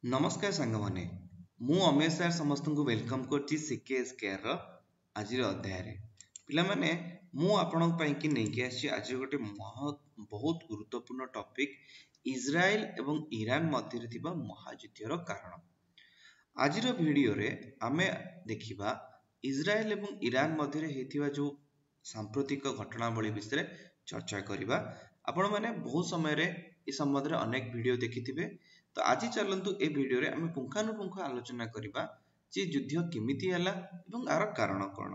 नमस्कार सांग माने मु अमेय सार समस्त को वेलकम करछि सीकेएस केयर रो आज अध्याय रे पिला माने मु आपन पई कि नै कि आछि आज गोटे बहुत गुरुत्वपूर्ण टॉपिक इजराइल एवं ईरान मध्य रे थिबा महायुद्ध रो कारण। आज रो वीडियो रे आमे देखिबा इजराइल एवं ईरान मध्य रे हेथिबा जो सांप्रतिक घटनावली विषय चर्चा करिबा। आपण माने बहुत समय रे ए संबंध रे अनेक वीडियो देखिथिबे, तो आज चलंतु ए वीडियो रे आमे पुंखानुपुंख आलोचना करिबा जे युद्ध केमिति हला एवं आर कारण कोन।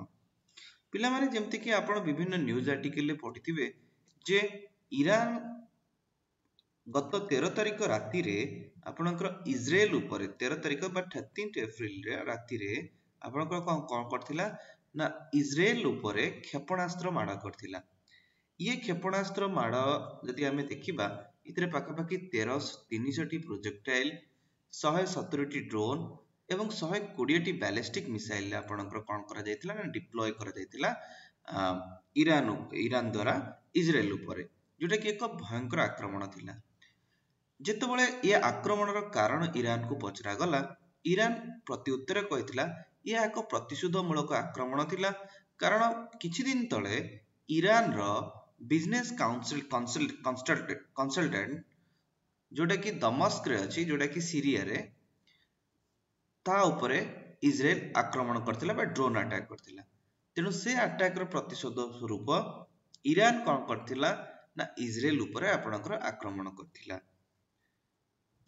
पिला माने जेमति कि आपण विभिन्न न्यूज आर्टिकल रे पढिथिबे जे ईरान गत 13 तारिख राति रे आपणकर इजराइल ऊपर 13 तारिख बा 13 एप्रिल रे राति रे आपणकर कोन करथिला ना इजराइल ऊपर क्षेपणास्त्र माड करथिला। ये क्षेपणास्त्र माड जदि आमे देखिबा इतरे पाखापाखि 300 टी प्रोजेक्टाइल 170 टी ड्रोन एवं 120 टी बैलिस्टिक मिसाइल आपणकर कोन करा जायतिला ना डिप्लॉय करा जायतिला ईरान द्वारा इजराइल ऊपर, जोटा कि एक भयंकर आक्रमण थिला। जेतेबेले ये आक्रमणर कारण ईरान को पचरा गला, ईरान प्रत्युत्तर कहितला ये एक प्रतिशोधमूलक आक्रमण थिला, कारण किछि दिन तळे ईरान रो बिजनेस कंसल्टेंट जोटा कि दमस्क रे अछि, जोटा कि सीरिया रे ता ऊपरे इजराइल आक्रमण करथिला बा ड्रोन अटैक करथिला। तेनु से अटैक रो प्रतिशोध स्वरूप ईरान कोन करथिला ना इजराइल ऊपरे आपणकर आक्रमण करथिला।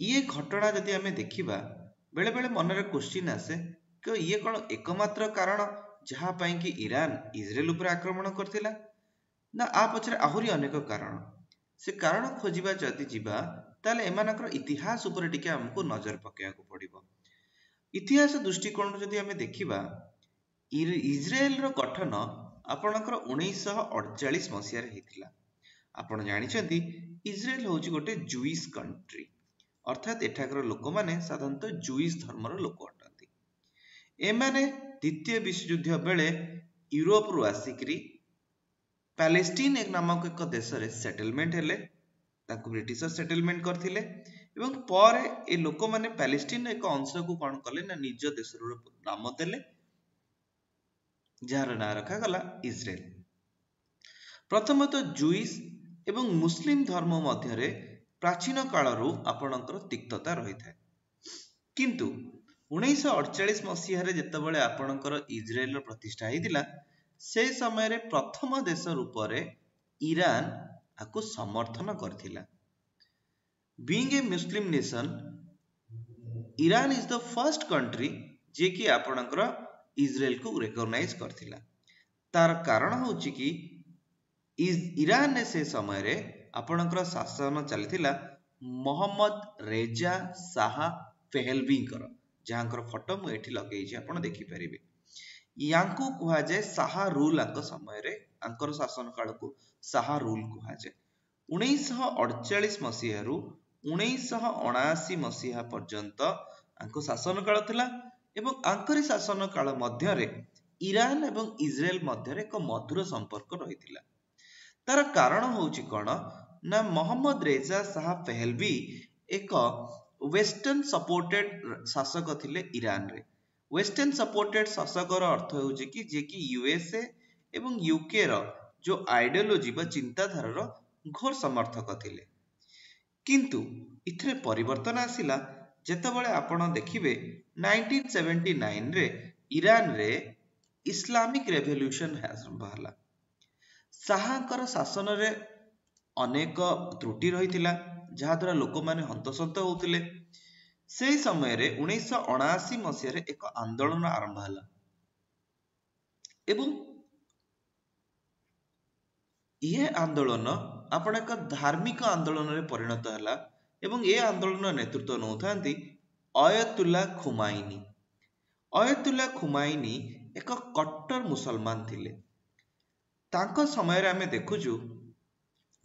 ये घटना जदि आमे देखिबा बेले बेले मन रे क्वेश्चन आसे कि ये कोन एकमात्र कारण जहा पई कि ईरान इजराइल ऊपर आक्रमण करथिला ना आ पछरे आहुरी अनेक कारण। से कारण खोजिबा जदि जिबा ताले एमानकर इतिहास ऊपर टिके हमको नजर पकेया को पड़िबो। इतिहास दृष्टिकोण जदि आमे देखिबा इजराइल रो गठन आपणकर 1948 मसिया रे हेतिला। आपण जानि छथि इजराइल होची गोटे जूइश कंट्री, अर्थात एठाकर लोक माने साधारणतः जूइश धर्मर लोक अटंती। एमाने द्वितीय विश्व युद्ध बेले यूरोप रु आसिकरी पैलेस्टीन एक नामक एक देश रे सेटलमेंट हेले, ताकु ब्रिटिश सेटलमेंट करथिले एवं पर ए लोक माने पैलेस्टीन एक अंश को कोन करले ना निज देश रो नाम देले, जार ना रखा गला इजराइल। प्रथमतः जूइश एवं मुस्लिम धर्म मध्य रे प्राचीन कालरू आपणकर तिक्तता रही थाए, किंतु 1948 मसीह रे जेतेबेले आपणकर इजराइल प्रतिष्ठा हेतिला से समय रे प्रथम देश रूप रे ईरान आकु समर्थन करथिला। Being a Muslim nation, Iran is the first country जे कि आपणकर इजराइल को रिकॉग्नाइज करथिला। तार कारण होची कि ईरान ने से समय रे आपणकर शासन चलिथिला मोहम्मद रेजा शाह पहलवी कर, जहांकर फोटो मु एठी लगेई छी आपण देखि परिबे। यांको कुहा जाय शाह रूल आक समय रे अंकर शासन काल को शाह रूल कुहा जाय। 1948 मसीहा रु 1979 मसीहा पर्यंत अंको शासन काल थिला एवं अंकरी शासन काल मध्य रे ईरान एवं इजराइल मध्य रे एक मधुर संपर्क रहिथिला। तार कारण होची कोन ना मोहम्मद रेजा शाह पहलवी एक वेस्टर्न सपोर्टेड शासक थिले ईरान रे। वेस्टर्न सपोर्टेड शासक रो अर्थ होची कि जे कि यूएसए एवं यूके रो जो आइडियोलॉजी बा चिंताधारा रो घोर समर्थक थिले। किंतु इथरे परिवर्तन आसिला जेतेबेले आपण देखिबे 1979 रे ईरान रे इस्लामिक रेवोल्यूशन हला। शाहकर शासन रे अनेक त्रुटि रहिथिला, जहा द्वारा लोक माने हंतसंत होउतिले। से समय रे 1979 मसिया रे एक आंदोलन आरंभ हला एवं ये आंदोलन आपण एक धार्मिक आंदोलन रे परिणत हला एवं ये आंदोलन नेतृत्व नौथांती अयतुल्ला खुमाइनी। अयतुल्ला खुमाइनी एक कट्टर मुसलमान थिले। तांको समय रे हमें देखुछु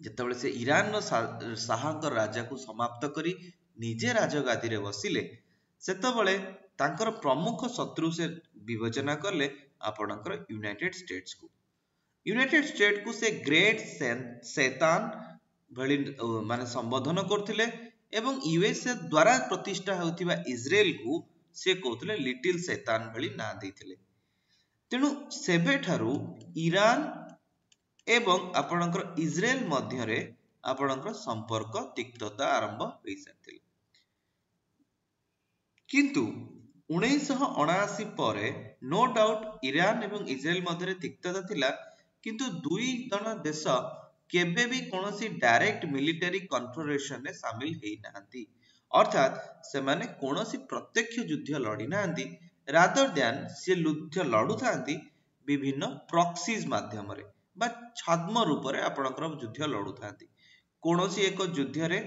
जेतेबेले से ईरान रो शाहकर राजा को समाप्त करी निजे राजगादी रे बसिले, सेतेबेले तांकर प्रमुख शत्रु से विवेचना करले आपणकर यूनाइटेड स्टेट्स को। यूनाइटेड स्टेट को से ग्रेट शैतान भली माने संबोधन करथिले ଏବଂ ୟୁଏସଏ ଦ୍ୱାରା ପ୍ରତିଷ୍ଠା ହେଉଥିବା ଇସ୍ରାଏଲକୁ ସେ କହୁଥିଲେ ଲିଟିଲ ଶୈତାନ ଭଳି ନାଁ ଦେଇଥିଲେ। ତେଣୁ ସେବେଠାରୁ ଇରାନ ଏବଂ ଆପଣଙ୍କର ଇସ୍ରାଏଲ ମଧ୍ୟରେ ଆପଣଙ୍କର ସମ୍ପର୍କ ତିକ୍ତତା ଆରମ୍ଭ ହୋଇସାରିଥିଲା। କିନ୍ତୁ 1979 ପରେ ନୋ ଡାଉଟ୍ ଇରାନ ଏବଂ ଇସ୍ରାଏଲ ମଧ୍ୟରେ ତିକ୍ତତା ଥିଲା, କିନ୍ତୁ ଦୁଇ ଜଣ ଦେଶ କେବେ ବି କୌଣସି ଡାଇରେକ୍ଟ ମିଲିଟାରୀ କନଫରେନ୍ସରେ ସାମିଲ ହେଇନାହାନ୍ତି। ଅର୍ଥାତ୍ ସେମାନେ କୌଣସି ପ୍ରତ୍ୟକ୍ଷ ଯୁଦ୍ଧ ଲଢି ନାହାନ୍ତି, ରାଦର ଦ୍ୟାନ ସେ ଯୁଦ୍ଧ ଲଢୁଥାନ୍ତି ବିଭିନ୍ନ ପ୍ରକ୍ସିଜ ମାଧ୍ୟମରେ ବା ଛଦ୍ମ ରୂପରେ ଆପଣଙ୍କର ଯୁଦ୍ଧ ଲଢୁଥାନ୍ତି। କୌଣସି ଏକ ଯୁଦ୍ଧରେ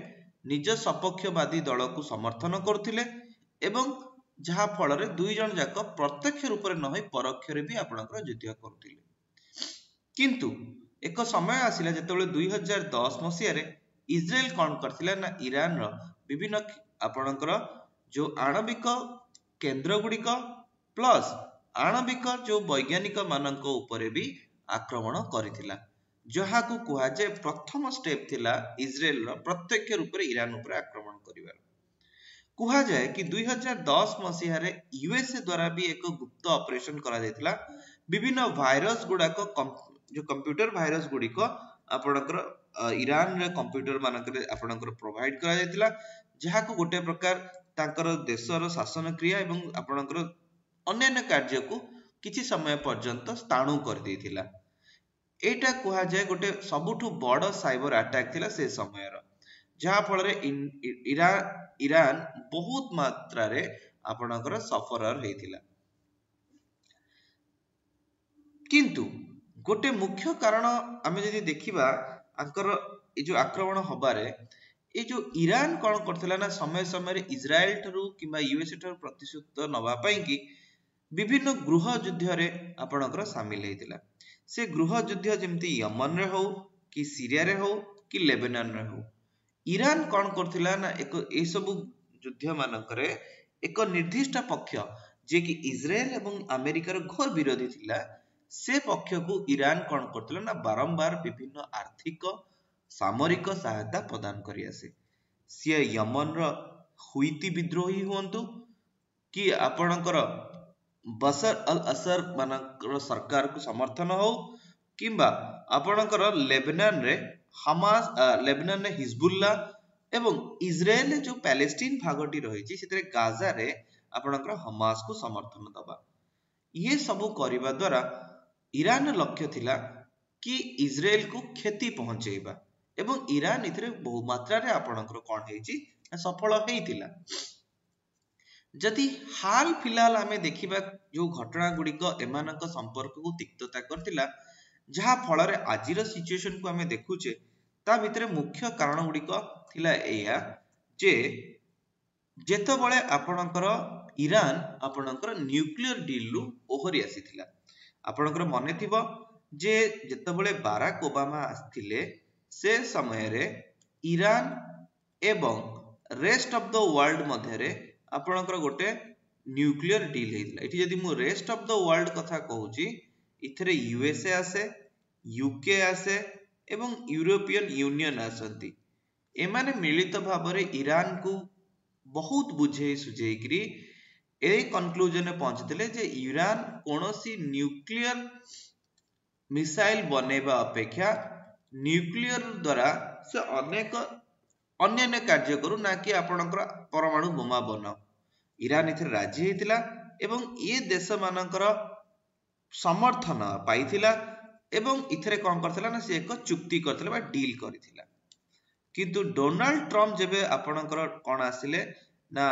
ନିଜ ସପକ୍ଷବାଦୀ ଦଳକୁ ସମର୍ଥନ କରୁଥିଲେ ଏବଂ ଯାହା ଫଳରେ ଦୁଇ ଜଣ ଯାକ ପ୍ରତ୍ୟକ୍ଷ ରୂପରେ ନ ହୋଇ ପରୋକ୍ଷରେ ବି ଆପଣଙ୍କର ଯୁଦ୍ଧ କରୁଥିଲେ। କିନ୍ତୁ ଏକ ସମୟ ଆସିଲା ଯେତେବେଳେ 2010 ମସିହାରେ ଇସ୍ରାଏଲ କଣ କରିଥିଲା ନା ଇରାନର ବିଭିନ୍ନ ଆପଣଙ୍କର ଯୋଉ ଆଣବିକ କେନ୍ଦ୍ର ଗୁଡିକ ପ୍ଲସ୍ ଆଣବିକ ଯୋଉ ବୈଜ୍ଞାନିକ ମାନଙ୍କ ଉପରେ ବି ଆକ୍ରମଣ କରିଥିଲା, ଯାହାକୁ କୁହାଯାଏ ପ୍ରଥମ ଷ୍ଟେପ ଥିଲା ଇସ୍ରାଏଲର ପ୍ରତ୍ୟକ୍ଷ ରୂପରେ ଇରାନ ଉପରେ ଆକ୍ରମଣ କରିବାର। କୁହାଯାଏ କି 2010 ମସିହାରେ ୟୁଏସଏ ଦ୍ୱାରା ବି ଏକ ଗୁପ୍ତ ଅପରେସନ କରାଯାଇଥିଲା। ବିଭିନ୍ନ ଭାଇରସ ଗୁଡାକ ଯୋଉ କମ୍ପ୍ୟୁଟର ଭାଇରସ ଗୁଡିକ ଆପଣଙ୍କର ଇରାନର କମ୍ପ୍ୟୁଟର ମାନଙ୍କରେ ଆପଣଙ୍କର ପ୍ରୋଭାଇଡ କରାଯାଇଥିଲା, ଯାହାକୁ ଗୋଟେ ପ୍ରକାର ତାଙ୍କର ଦେଶର ଶାସନ କ୍ରିୟା ଏବଂ ଆପଣଙ୍କର ଅନ୍ୟାନ୍ୟ କାର୍ଯ୍ୟକୁ କିଛି ସମୟ ପର୍ଯ୍ୟନ୍ତ ସ୍ଥାଣୁ କରିଦେଇଥିଲା। ଏଇଟା କୁହାଯାଏ ଗୋଟେ ସବୁଠୁ ବଡ ସାଇବର ଆଟାକ ଥିଲା ସେ ସମୟର, ଯାହା ଫଳରେ ଇରାନ ବହୁତ ମାତ୍ରାରେ ଆପଣଙ୍କର ସଫରର ହେଇଥିଲା। କିନ୍ତୁ ଗୋଟେ ମୁଖ୍ୟ କାରଣ ଆମେ ଯଦି ଦେଖିବା ଆଙ୍କର ଏଇ ଯୋଉ ଆକ୍ରମଣ ହବାରେ, ଏଇ ଯୋଉ ଇରାନ କଣ କରିଥିଲା ନା ସମୟ ସମୟରେ ଇସ୍ରାଏଲ ଠାରୁ କିମ୍ବା ୟୁଏସଏ ଠାରୁ ପ୍ରତିଶୋଧ ନବା ପାଇଁ କି ବିଭିନ୍ନ ଗୃହ ଯୁଦ୍ଧରେ ଆପଣଙ୍କର ସାମିଲ ହେଇଥିଲା। ସେ ଗୃହ ଯୁଦ୍ଧ ଯେମିତି ୟମନରେ ହଉ କି ସିରିଆରେ ହଉ କି ଲେବାନନରେ ହଉ, ଇରାନ କଣ କରୁଥିଲା ନା ଏଇ ସବୁ ଯୁଦ୍ଧ ମାନଙ୍କରେ ଏକ ନିର୍ଦ୍ଦିଷ୍ଟ ପକ୍ଷ ଯିଏକି ଇସ୍ରାଏଲ ଏବଂ ଆମେରିକାର ଘୋର ବିରୋଧୀ ଥିଲା, ସେ ପକ୍ଷକୁ ଇରାନ କଣ କରୁଥିଲା ନା ବାରମ୍ବାର ବିଭିନ୍ନ ଆର୍ଥିକ ସାମରିକ ସହାୟତା ପ୍ରଦାନ କରି ଆସେ। ସିଏ ୟମନର ହୁଇତି ବିଦ୍ରୋହୀ ହୁଅନ୍ତୁ କି ଆପଣଙ୍କର ବଶର ଅଲ ଅସର ମାନଙ୍କର ସରକାରକୁ ସମର୍ଥନ ହଉ କିମ୍ବା ଆପଣଙ୍କର ଲେବନାନରେ ହିଜବୁଲ୍ଲା ଏବଂ ଇସ୍ରାଏଲରେ ଯୋଉ ପ୍ୟାଲେଷ୍ଟାଇନ ଭାଗଟି ରହିଛି ସେଥିରେ ଗାଜାରେ ଆପଣଙ୍କର ହମାସକୁ ସମର୍ଥନ ଦବା। ଇଏ ସବୁ କରିବା ଦ୍ୱାରା ଇରାନର ଲକ୍ଷ୍ୟ ଥିଲା କି ଇସ୍ରାଏଲକୁ କ୍ଷତି ପହଞ୍ଚେଇବା ଏବଂ ଇରାନ ଏଥିରେ ବହୁ ମାତ୍ରାରେ ଆପଣଙ୍କର କଣ ହେଇଛି ସଫଳ ହେଇଥିଲା। ଯଦି ହାଲ ଫିଲହାଲ ଆମେ ଦେଖିବା ଯୋଉ ଘଟଣା ଗୁଡିକ ଏମାନଙ୍କ ସମ୍ପର୍କକୁ ତିକ୍ତତା କରିଥିଲା, ଯାହା ଫଳରେ ଆଜିର ସିଚୁଏସନକୁ ଆମେ ଦେଖୁଛେ, ତା ଭିତରେ ମୁଖ୍ୟ କାରଣ ଗୁଡିକ ଥିଲା ଏଇଆ ଯେ ଯେତେବେଳେ ଆପଣଙ୍କର ଇରାନ ଆପଣଙ୍କର ନ୍ୟୁକ୍ଲିୟର ଡିଲରୁ ଓହରି ଆସିଥିଲା। ଆପଣଙ୍କର ମନେ ଥିବ ଯେ ଯେତେବେଳେ ବାରାକ ଓବାମା ଆସିଥିଲେ ସେ ସମୟରେ ଇରାନ ଏବଂ ରେଷ୍ଟ ଅଫ ଦ ୱାର୍ଲଡ ମଧ୍ୟରେ ଆପଣଙ୍କର ଗୋଟେ ନ୍ୟୁକ୍ଲିୟର ଡିଲ୍ ହେଇଥିଲା। ଏଠି ଯଦି ମୁଁ ରେଷ୍ଟ ଅଫ ଦ ୱାର୍ଲଡ କଥା କହୁଛି, ଏଥିରେ ୟୁଏସଏ ଆସେ, ୟୁକେ ଆସେ ଏବଂ ୟୁରୋପିଆନ ୟୁନିୟନ ଆସନ୍ତି। ଏମାନେ ମିଳିତ ଭାବରେ ଇରାନକୁ ବହୁତ ବୁଝେଇ ସୁଝେଇକିରି ଏଇ କନକ୍ଲୁଜନରେ ପହଞ୍ଚିଥିଲେ ଯେ ଇରାନ କୌଣସି ନ୍ୟୁକ୍ଲିୟର ମିସାଇଲ ବନେଇବା ଅପେକ୍ଷା ନ୍ୟୁକ୍ଲିୟର ଦ୍ୱାରା ସେ ଅନେକ ଅନ୍ୟାନ୍ୟ କାର୍ଯ୍ୟ କରୁ, ନା କି ଆପଣଙ୍କର ପରମାଣୁ ବୋମା ବନାଉ। ଇରାନ ଏଥିରେ ରାଜି ହେଇଥିଲା ଏବଂ ଏ ଦେଶ ମାନଙ୍କର ସମର୍ଥନ ପାଇଥିଲା ଏବଂ ଏଥିରେ କଣ କରିଥିଲା ନା ସେ ଏକ ଚୁକ୍ତି କରିଥିଲା ବା ଡିଲ୍ କରିଥିଲା। କିନ୍ତୁ ଡୋନାଲ୍ଡ ଟ୍ରମ୍ପ ଯେବେ ଆପଣଙ୍କର କଣ ଆସିଲେ ନା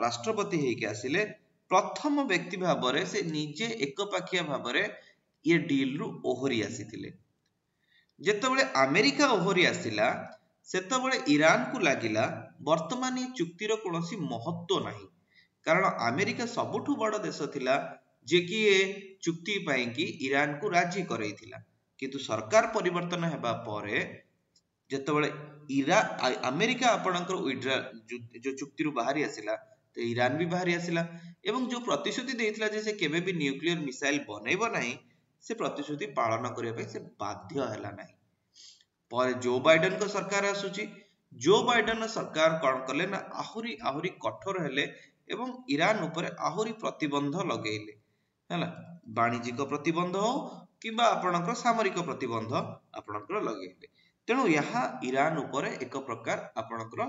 ରାଷ୍ଟ୍ରପତି ହେଇକି ଆସିଲେ, ପ୍ରଥମ ବ୍ୟକ୍ତି ଭାବରେ ସେ ନିଜେ ଏକପାଖିଆ ଭାବରେ ଏ ଡିଲରୁ ଓହରି ଆସିଥିଲେ। ଯେତେବେଳେ ଆମେରିକା ଓହରି ଆସିଲା, ସେତେବେଳେ ଇରାନକୁ ଲାଗିଲା ବର୍ତ୍ତମାନ ଏ ଚୁକ୍ତିର କୌଣସି ମହତ୍ତ୍ୱ ନାହିଁ, କାରଣ ଆମେରିକା ସବୁଠୁ ବଡ ଦେଶ ଥିଲା ଯେ କି ଏ ଚୁକ୍ତି ପାଇଁକି ଇରାନକୁ ରାଜି କରେଇଥିଲା। କିନ୍ତୁ ସରକାର ପରିବର୍ତ୍ତନ ହେବା ପରେ ଯେତେବେଳେ ଆମେରିକା ଆପଣଙ୍କର ଯୋଉ ଚୁକ୍ତିରୁ ବାହାରି ଆସିଲା, ତ ଇରାନ ବି ବାହାରି ଆସିଲା ଏବଂ ଯୋଉ ପ୍ରତିଶ୍ରୁତି ଦେଇଥିଲା ଯେ ସେ କେବେ ବି ନ୍ୟୁକ୍ଲିୟର ମିସାଇଲ ବନେଇବ ନାହିଁ, ସେ ପ୍ରତିଶ୍ରୁତି ପାଳନ କରିବା ପାଇଁ ସେ ବାଧ୍ୟ ହେଲା ନାହିଁ। ପରେ ଜୋ ବାଇଡେନଙ୍କ ସରକାର ଆସୁଛି, जो बाइडेन सरकार कौन कले ना आहुरी आहुरी कठोर हेले एवं ईरान उपरे आहुरी प्रतिबंध लगेइले हैला वाणिज्यिक प्रतिबंध हो किंबा आपणकर सामरिक प्रतिबंध आपणकर लगेइले तेणु यहाँ ईरान उपरे एक प्रकार आपणकर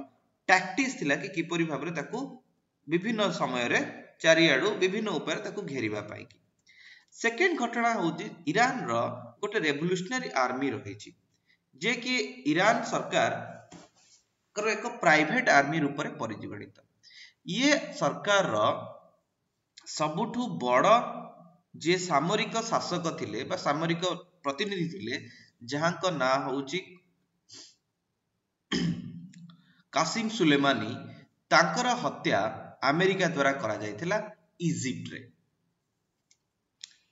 टैक्टिस थिला कि किपरि भाबरे ताकू विभिन्न समय रे चारियाडू विभिन्न उपाय ताकू घेरिबा पाई कि सेकेंड घटना होची ईरान रो गोटे रेवोल्यूशनरी आर्मी रहिछि जे कि ईरान सरकार कर एक प्राइवेट आर्मी रूप में परिगणित ये सरकार रो सबुठु बड़ जे सामरिक शासक थिले बा सामरिक प्रतिनिधि थिले जहां ना होची कासिम सुलेमानी तांकर हत्या अमेरिका द्वारा करा जायतिला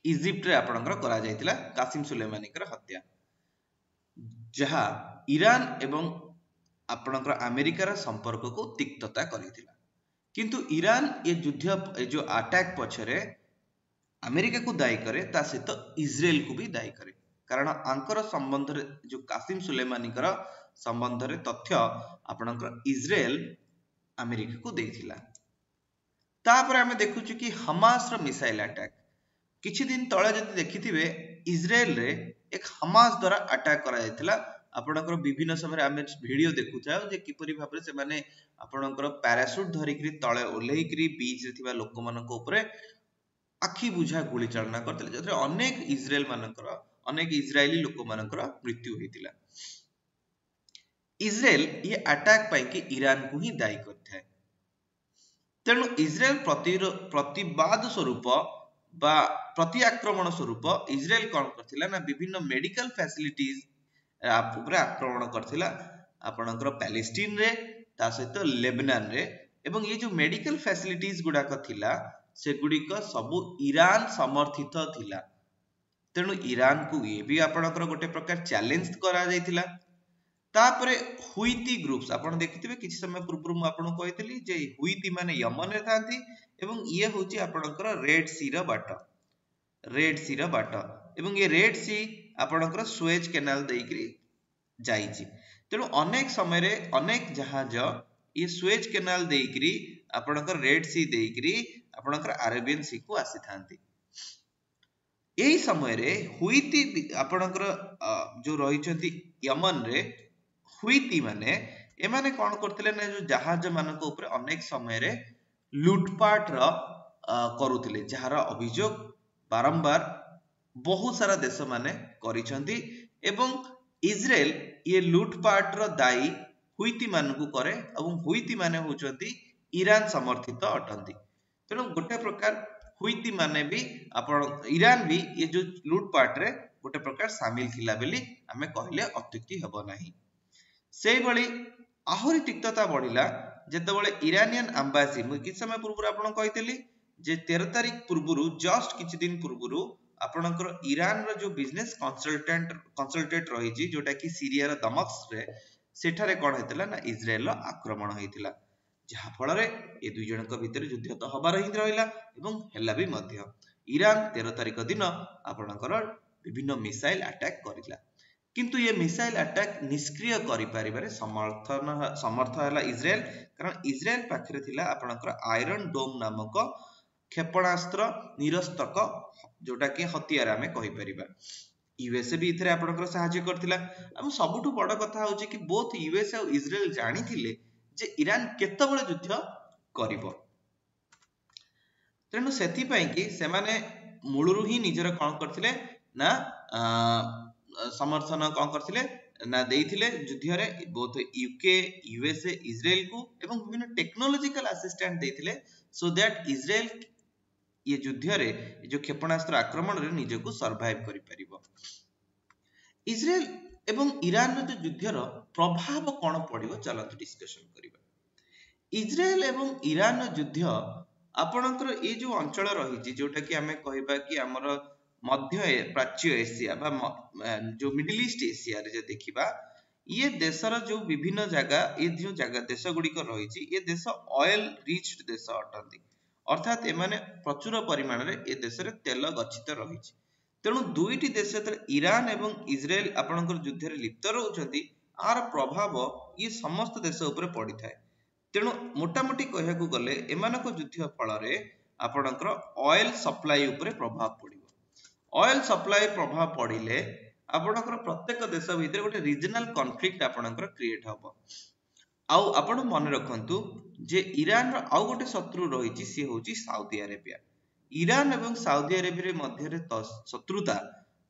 इजिप्ट रे आपणकर करा जायतिला कासिम सुलेमानी कर हत्या जहा ईरान एवं आपणकर अमेरिकार संपर्क को तिक्तता करिथिला किंतु ईरान ये युद्ध जो अटैक पछरे अमेरिका को दायी करे ता सहित इजराइल को भी दायी करे कारण आंकर संबंध रे जो कासिम सुलेमानी कर संबंध रे तथ्य आपणकर इजराइल अमेरिका को देथिला तापर हमें देखुछु कि हमास रो मिसाइल अटैक किछि दिन तळे जदि देखिथिबे इजराइल रे एक हमास द्वारा अटैक करा जायतिला आपणकर विभिन्न समय आमे वीडियो देखुछा जे किपरि भाबरे से माने आपणकर पैराशूट धरिकरी तळे ओलेहिकरी बीच रे थिबा लोक मानक ऊपरे आखि बुझा गोली चालना करथिले जतरे अनेक इजरायली लोक मानकर मृत्यु होइतिला इजराइल ये अटैक पाई कि ईरान को ही दायी करथाय तेणु इजराइल प्रतिवाद स्वरूप बा प्रति आक्रमण स्वरूप इजराइल कौन करथिला ना विभिन्न मेडिकल फैसिलिटीज ऊपर आक्रमण करथिला आपणकर पैलेस्टीन रे ता सहित लेबनान रे एवं ये जो मेडिकल फैसिलिटीज गुडाक थिला से गुडिक सबु ईरान समर्थित थिला तेणु ईरान को ये भी आपणकर गोटे प्रकार चैलेंज करा जायतिला तापरे हुईती ग्रुप्स आपण देखिथिबे किछि समय पूर्व मु आपण कहितली जे हुईती माने यमन रे थांती एवं ये होची आपणकर रेड सी रो बाट एवं ये रेड सी आपणकर सुएज कैनाल देइकरी जाईची तेणु अनेक समय रे अनेक जहाज ये सुएज कैनाल देइकरी आपणकर रेड सी देइकरी आपणकर अरेबियन सी को आसी थांती एही समय रे हुईती आपणकर जो रहिचंती यमन रे हुईती माने एमाने कोन करथिले ना जो जहाज मानक ऊपर अनेक समय रे लूटपाट रो करूथिले जहार अभियोग बारंबार बहुत सारा देश माने करिसंती एवं इजराइल ये लूटपाट रो दायी हुईती मानकु करे एवं हुईती माने होचंती ईरान समर्थित अटंती तेणु गोटे प्रकार हुईती माने भी आपण ईरान भी ये जो लूटपाट रे गोटे प्रकार शामिल थिला बेली हमें कहले अत्युक्ति हेबो नाही सेही बळी आहुरी तिक्तता बढ़िला जेतेबेले इरानियन एम्बासी मु किछ समय पूर्व आपण कहितली जे 13 तारिख पूर्वरु जस्ट किछ दिन पूर्वरु आपणकर ईरान रो जो बिजनेस कंसल्टेंट रहिछि जोटा कि सीरिया रो दमस्क रे सेठारे कोन हेतला ना इजराइल रो आक्रमण हेतिला जहा फल रे ए दुई जनक भितर युद्ध तो हबार ही रहिला एवं हेला भी मध्य ईरान 13 तारिख दिन आपणकर विभिन्न मिसाइल अटैक करिला किंतु ये मिसाइल अटैक निष्क्रिय करि परिबारे समर्थ हला इजराइल कारण इजराइल पाखरे थिला आपणकर आयरन डोम नामक क्षेपणास्त्र निरस्तक जोटा कि हथियार हमें कहि परिबा यूएसए भी इथरे आपणकर सहायता करथिला हम सबुठु बड़ कथा होची कि बोथ यूएसए और इजराइल जानिथिले जे ईरान केतबेले युद्ध करिवो तेणु सेथि पई कि से माने मूलरु ही निजर कोन करथिले ना समर्थन कोन करथिले ना देइथिले युद्ध रे बोथ यूके यूएसए इजराइल को एवं विभिन्न टेक्नोलॉजिकल असिस्टेंट देइथिले सो दैट इजराइल ये युद्ध रे जो क्षेपणास्त्र आक्रमण रे निजको सर्वाइव करि परिबो इजराइल एवं ईरान रो जो युद्ध रो प्रभाव कोन पड़िबो चलत डिस्कशन करिबा इजराइल एवं ईरान रो युद्ध आपणकर ए जो अंचल रही जोटा कि हमें कहबा कि हमर मध्य प्राच्य एशिया बा जो मिडिल ईस्ट एशिया रे जे देखिबा ये देशर जो विभिन्न जगह ये जो जगह देश गुडी को रही ये देश ऑयल रिच्ड देश अटंती अर्थात एमाने प्रचुर परिमाण रे ए देश रे तेल गच्छित रही तेणु दुईटी देश ईरान एवं इजराइल आपणकर युद्ध रे लिप्त रहउछंती आर प्रभाव ये समस्त देश उपरे पड़ी थाए। तेणु मोटामोटी कहयाकू गले एमानक युद्ध फल आपणकर ऑयल सप्लाई उपरे प्रभाव पड़िबो। ऑयल सप्लाई प्रभाव पड़िले आपणकर प्रत्येक देश भितर गोटे रीजनल कॉन्फ्लिक्ट आपणकर क्रिएट हबो। आउ आपण मन रखंतु जे ईरान रो आउ गोटे शत्रु रहिछि सी होछि साउदी अरेबिया। ईरान एवं साउदी अरेबिया मध्य शत्रुता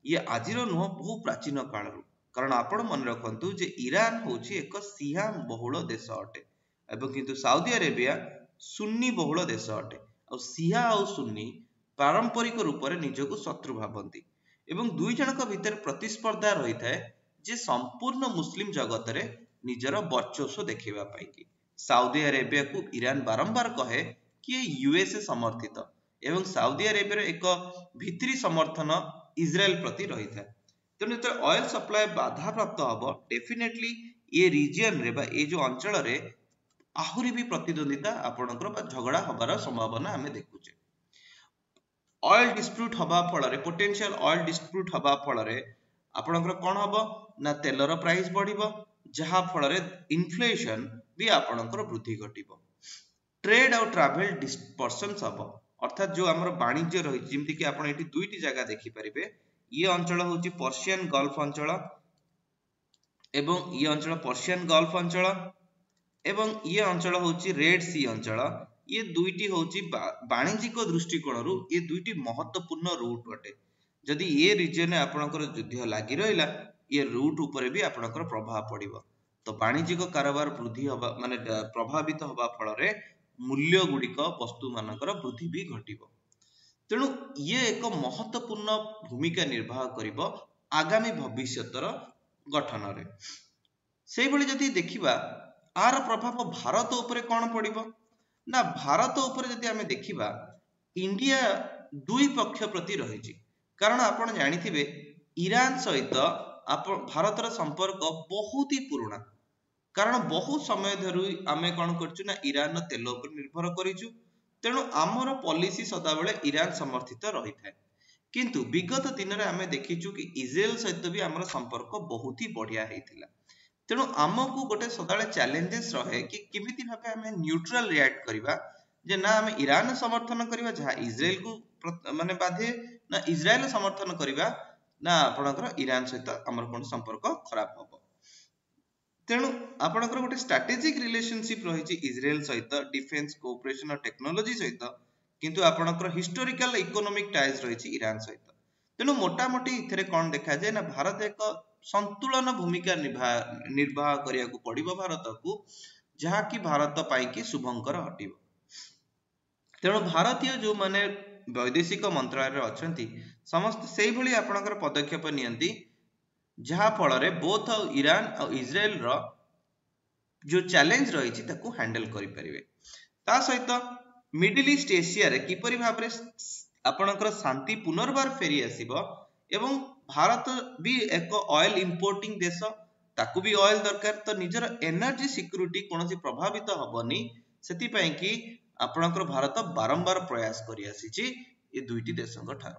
ये आजिर नुह बहु प्राचीन कालरू। कारण आपण मन रखंतु जे ईरान होछि एक शिया बहुल देश अटे एवं किंतु साउदी अरेबिया सुन्नी बहुल देश अटे। आ शिया आ सुन्नी पारंपरिक रूप से निजको शत्रु भावंती एवं दुई जनक भितर प्रतिस्पर्धा रही थाए जे संपूर्ण मुस्लिम जगत रे निजर वर्चस्व देखिबा पाई कि साउदी अरेबिया को ईरान बारंबार कहे कि यूएसए समर्थित एवं साउदी अरेबिया एक भित्री समर्थन इजराइल प्रति रही था। तेणु जो ऑयल सप्लाई बाधा प्राप्त हम डेफिनेटली ये रीजन रे बा ये जो अंचल रे आहुरी भी प्रतिद्वंदिता आपणकर झगड़ा हबार संभावना आमे देखुचे। ऑयल डिस्प्यूट हबा फल रे पोटेंशियल ऑयल डिस्प्यूट हबा फल रे आपणकर कोन हबो ना तेलर प्राइस बढ़िबो जहा फल रे इन्फ्लेशन भी आपणकर वृद्धि घटिबो। ट्रेड और ट्रैवल डिस्पर्सन्स हबो अर्थात जो हमर वाणिज्य रही जेमति कि आपण एठी दुईटी जगह देखि परिबे। ये अंचल होची पर्शियन गल्फ अंचल एवं ये अंचल पर्शियन गल्फ अंचल एवं ये अंचल होची रेड सी अंचल। ये दुईटी होची वाणिज्यिक दृष्टिकोण ये दुईटी महत्वपूर्ण रूट अटे। जदि ये रीजन में आपणकर युद्ध लागि रहिला ये रूट ऊपर भी आपणकर प्रभाव पड़िबो। तो वाणिज्यिक कारोबार वृद्धि हबा माने प्रभावित हबा फल रे मूल्य गुड़िक वस्तु मानकर वृद्धि भी घटिबो। तेणु ये एक महत्वपूर्ण भूमिका निर्वाह करिबो आगामी भविष्यतर गठन रे। सेहि भली जदि देखिबा आर प्रभाव भारत उपरे कोन पड़िबो ना भारत उपरे जदि आमे देखिबा इंडिया दुई पक्ष प्रति रहिछि। कारण आपण जानिथिबे ईरान सहित भारतर संपर्क बहुत ही पुराना। कारण बहुत समय धरि आमे कोन करछु ना ईरान तेल उपर निर्भर करिछु। तेणु आमर पॉलिसी सदा बेले ईरान समर्थित रही थाए। किंतु विगत दिन रे आमे देखिछु कि इजराइल सहित भी आमर संपर्क बहुत ही बढ़िया हेतिला। तेणु आमको गोटे सदाले चैलेंजेस रहे कि किमिति भाबे आमे न्यूट्रल रिएक्ट करिबा जे ना आमे ईरान समर्थन करिबा जहा इजराइल को माने बाधे ना इजराइल समर्थन करिबा ना आपनकर ईरान सहित आमर कोन संपर्क खराब हबो। तेणु आपनकर गोटे स्ट्रेटेजिक रिलेशनशिप रहिछि इजराइल सहित डिफेंस कोऑपरेशन और टेक्नोलॉजी सहित किंतु आपनकर हिस्टोरिकल इकोनॉमिक टाइज रहिछि ईरान सहित। तेणु मोटा मोटी इथरे कोन देखा जाय ना भारत एक संतुलन भूमिका निर्वाह करिया को पड़िबो भारत को जहा कि भारत पाई कि शुभंकर हटिबो। तेणु भारतीय जो माने वैदेशिक मंत्रालय अछंती समस्त सेही भली आपनकर पदक्षेप नियंती जहा फल रे बोथ ईरान और इजराइल रो जो चैलेंज रही ताकू हैंडल करि परिबे। ता सहित मिडिल ईस्ट एशिया रे किपरि भाबरे आपनकर शांति पुनर्बार फेरी आसीबो एवं भारत भी एक ऑयल इंपोर्टिंग देश ताकू भी ऑयल दरकार। तो निजर एनर्जी सिक्योरिटी कोनोसी प्रभावित हबनी सेति पई कि आपनकर भारत बारंबार प्रयास करि आसीछि ए दुईटी देशक ठार।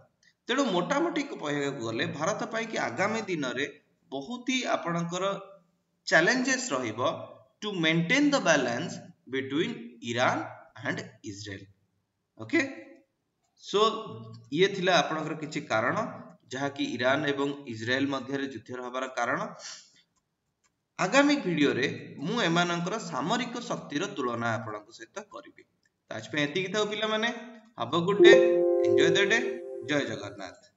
तेणु मोटा मोटी कहया गले भारत पई कि आगामी दिन रे बहुत ही आपनकर चैलेंजेस रहिबो to maintain the balance between Iran and Israel. Okay so ये थिला आपनकर किछि कारण जहा कि ईरान एवं इजराइल मध्य युद्ध हबार कारण। आगामी वीडियो रे मु एमानकर सामरिक शक्तिर तुलना आपनक सहित करिवि। आज पे एतिकी थाउ पिला माने have a good day enjoy the day जय जगन्नाथ।